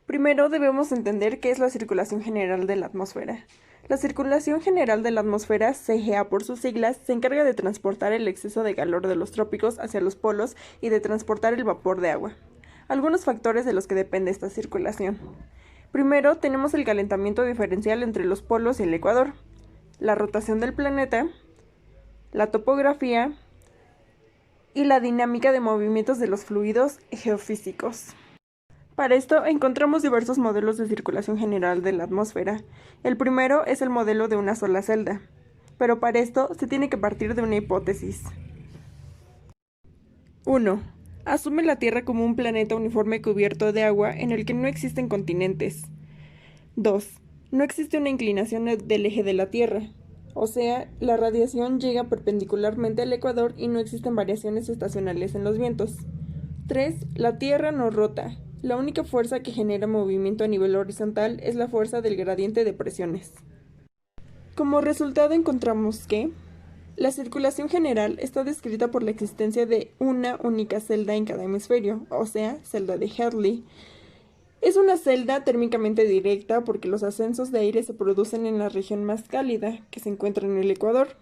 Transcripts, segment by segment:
Primero debemos entender qué es la circulación general de la atmósfera. La circulación general de la atmósfera, CGA por sus siglas, se encarga de transportar el exceso de calor de los trópicos hacia los polos y de transportar el vapor de agua. Algunos factores de los que depende esta circulación. Primero tenemos el calentamiento diferencial entre los polos y el ecuador, la rotación del planeta, la topografía y la dinámica de movimientos de los fluidos geofísicos. Para esto encontramos diversos modelos de circulación general de la atmósfera. El primero es el modelo de una sola celda, pero para esto se tiene que partir de una hipótesis. 1. Asume la Tierra como un planeta uniforme cubierto de agua en el que no existen continentes. 2. No existe una inclinación del eje de la Tierra, o sea, la radiación llega perpendicularmente al ecuador y no existen variaciones estacionales en los vientos. 3. La Tierra no rota. La única fuerza que genera movimiento a nivel horizontal es la fuerza del gradiente de presiones. Como resultado encontramos que la circulación general está descrita por la existencia de una única celda en cada hemisferio, o sea, celda de Hadley. Es una celda térmicamente directa porque los ascensos de aire se producen en la región más cálida, que se encuentra en el ecuador,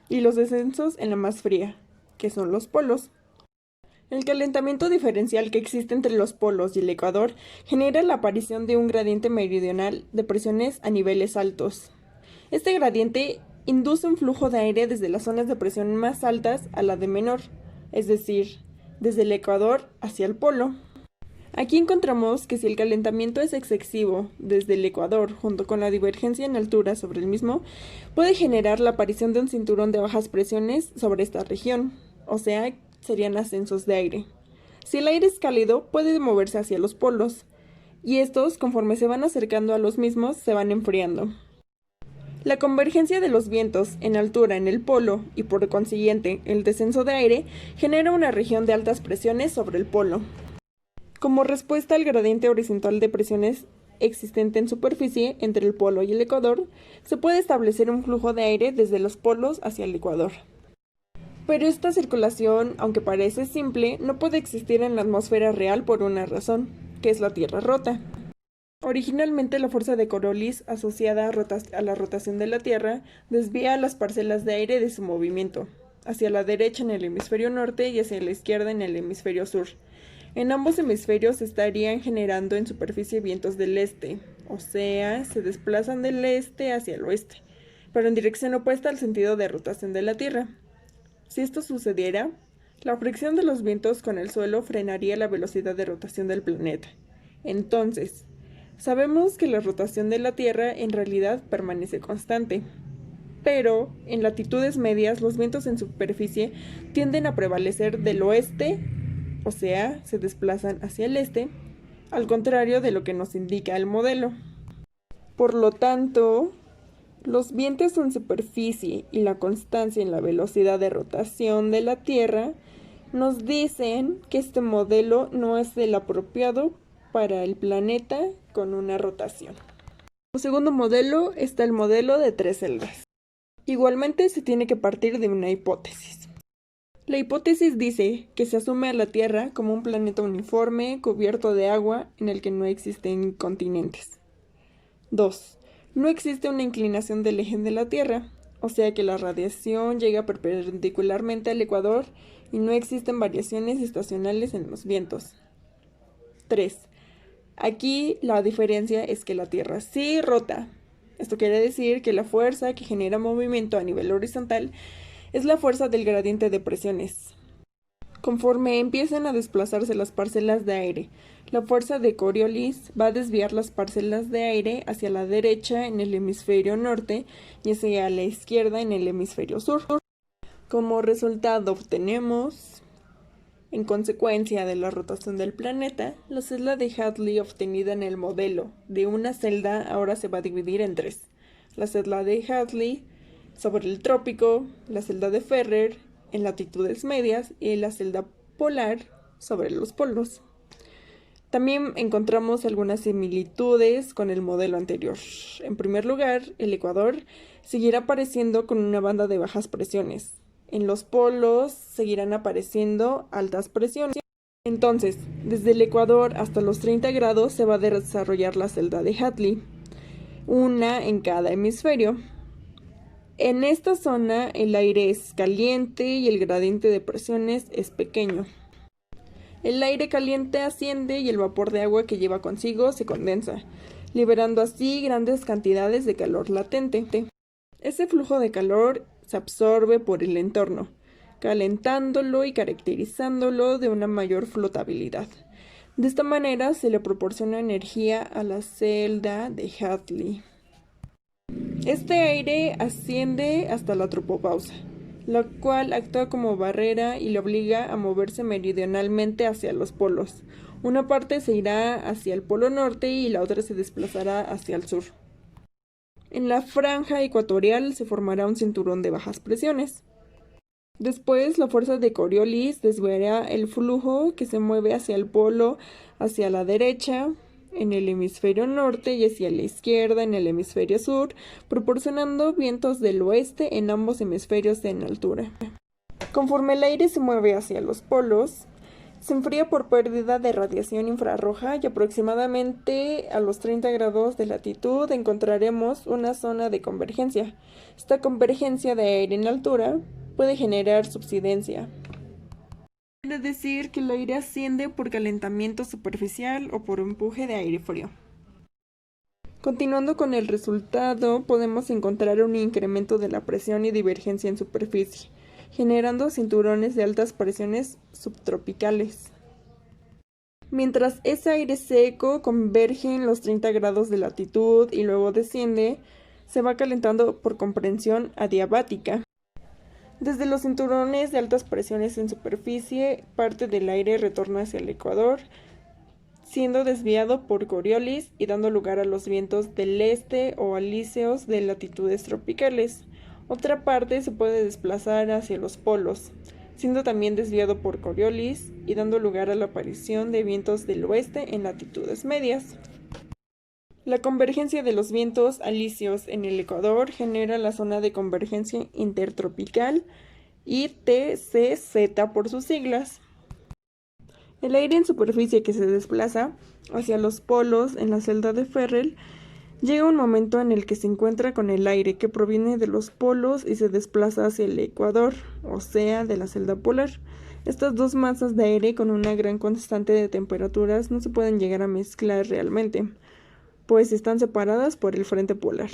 y los descensos en la más fría, que son los polos. El calentamiento diferencial que existe entre los polos y el ecuador genera la aparición de un gradiente meridional de presiones a niveles altos. Este gradiente induce un flujo de aire desde las zonas de presión más altas a la de menor, es decir, desde el ecuador hacia el polo. Aquí encontramos que si el calentamiento es excesivo desde el ecuador junto con la divergencia en altura sobre el mismo, puede generar la aparición de un cinturón de bajas presiones sobre esta región, o sea, serían ascensos de aire. Si el aire es cálido, puede moverse hacia los polos, y estos, conforme se van acercando a los mismos, se van enfriando. La convergencia de los vientos en altura en el polo y por consiguiente el descenso de aire genera una región de altas presiones sobre el polo. Como respuesta al gradiente horizontal de presiones existente en superficie entre el polo y el ecuador, se puede establecer un flujo de aire desde los polos hacia el ecuador. Pero esta circulación, aunque parece simple, no puede existir en la atmósfera real por una razón, que es la Tierra rota. Originalmente la fuerza de Coriolis, asociada a la rotación de la Tierra, desvía las parcelas de aire de su movimiento, hacia la derecha en el hemisferio norte y hacia la izquierda en el hemisferio sur. En ambos hemisferios se estarían generando en superficie vientos del este, o sea, se desplazan del este hacia el oeste, pero en dirección opuesta al sentido de rotación de la Tierra. Si esto sucediera, la fricción de los vientos con el suelo frenaría la velocidad de rotación del planeta. Entonces, sabemos que la rotación de la Tierra en realidad permanece constante, pero en latitudes medias los vientos en superficie tienden a prevalecer del oeste, o sea, se desplazan hacia el este, al contrario de lo que nos indica el modelo. Por lo tanto, los vientos en superficie y la constancia en la velocidad de rotación de la Tierra nos dicen que este modelo no es el apropiado para el planeta con una rotación. Como segundo modelo está el modelo de tres celdas. Igualmente se tiene que partir de una hipótesis. La hipótesis dice que se asume a la Tierra como un planeta uniforme cubierto de agua en el que no existen continentes. 2. No existe una inclinación del eje de la Tierra, o sea que la radiación llega perpendicularmente al ecuador y no existen variaciones estacionales en los vientos. 3. Aquí la diferencia es que la Tierra sí rota. Esto quiere decir que la fuerza que genera movimiento a nivel horizontal es la fuerza del gradiente de presiones. Conforme empiezan a desplazarse las parcelas de aire, la fuerza de Coriolis va a desviar las parcelas de aire hacia la derecha en el hemisferio norte y hacia la izquierda en el hemisferio sur. Como resultado obtenemos, en consecuencia de la rotación del planeta, la celda de Hadley obtenida en el modelo de una celda ahora se va a dividir en tres. La celda de Hadley sobre el trópico, la celda de Ferrer en latitudes medias y la celda polar sobre los polos. También encontramos algunas similitudes con el modelo anterior. En primer lugar, el ecuador seguirá apareciendo con una banda de bajas presiones. En los polos seguirán apareciendo altas presiones. Entonces, desde el ecuador hasta los 30 grados se va a desarrollar la celda de Hadley, una en cada hemisferio. En esta zona el aire es caliente y el gradiente de presiones es pequeño. El aire caliente asciende y el vapor de agua que lleva consigo se condensa, liberando así grandes cantidades de calor latente. Ese flujo de calor se absorbe por el entorno, calentándolo y caracterizándolo de una mayor flotabilidad. De esta manera se le proporciona energía a la celda de Hadley. Este aire asciende hasta la tropopausa, la cual actúa como barrera y le obliga a moverse meridionalmente hacia los polos. Una parte se irá hacia el polo norte y la otra se desplazará hacia el sur. En la franja ecuatorial se formará un cinturón de bajas presiones. Después, la fuerza de Coriolis desviará el flujo que se mueve hacia el polo hacia la derecha en el hemisferio norte y hacia la izquierda en el hemisferio sur, proporcionando vientos del oeste en ambos hemisferios en altura. Conforme el aire se mueve hacia los polos, se enfría por pérdida de radiación infrarroja y aproximadamente a los 30 grados de latitud encontraremos una zona de convergencia. Esta convergencia de aire en altura puede generar subsidencia. Quiere decir que el aire asciende por calentamiento superficial o por empuje de aire frío. Continuando con el resultado, podemos encontrar un incremento de la presión y divergencia en superficie, generando cinturones de altas presiones subtropicales. Mientras ese aire seco converge en los 30 grados de latitud y luego desciende, se va calentando por compresión adiabática. Desde los cinturones de altas presiones en superficie, parte del aire retorna hacia el ecuador, siendo desviado por Coriolis y dando lugar a los vientos del este o alíseos de latitudes tropicales. Otra parte se puede desplazar hacia los polos, siendo también desviado por Coriolis y dando lugar a la aparición de vientos del oeste en latitudes medias. La convergencia de los vientos alisios en el ecuador genera la zona de convergencia intertropical ITCZ por sus siglas. El aire en superficie que se desplaza hacia los polos en la celda de Ferrel llega un momento en el que se encuentra con el aire que proviene de los polos y se desplaza hacia el ecuador, o sea, de la celda polar. Estas dos masas de aire con una gran constante de temperaturas no se pueden llegar a mezclar realmente, pues están separadas por el frente polar.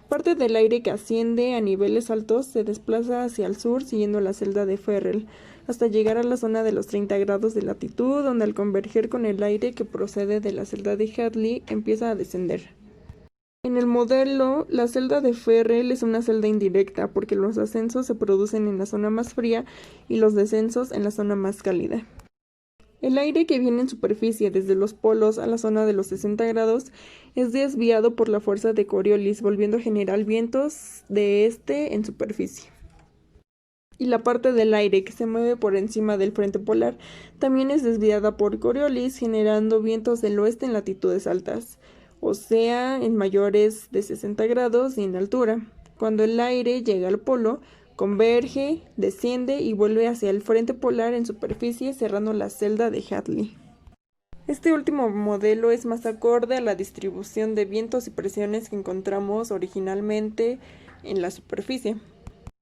Parte del aire que asciende a niveles altos se desplaza hacia el sur siguiendo la celda de Ferrel, hasta llegar a la zona de los 30 grados de latitud, donde al converger con el aire que procede de la celda de Hadley empieza a descender. En el modelo, la celda de Ferrel es una celda indirecta porque los ascensos se producen en la zona más fría y los descensos en la zona más cálida. El aire que viene en superficie desde los polos a la zona de los 60 grados es desviado por la fuerza de Coriolis, volviendo a generar vientos de este en superficie. Y la parte del aire que se mueve por encima del frente polar también es desviada por Coriolis, generando vientos del oeste en latitudes altas, o sea, en mayores de 60 grados y en altura. Cuando el aire llega al polo, converge, desciende y vuelve hacia el frente polar en superficie, cerrando la celda de Hadley. Este último modelo es más acorde a la distribución de vientos y presiones que encontramos originalmente en la superficie.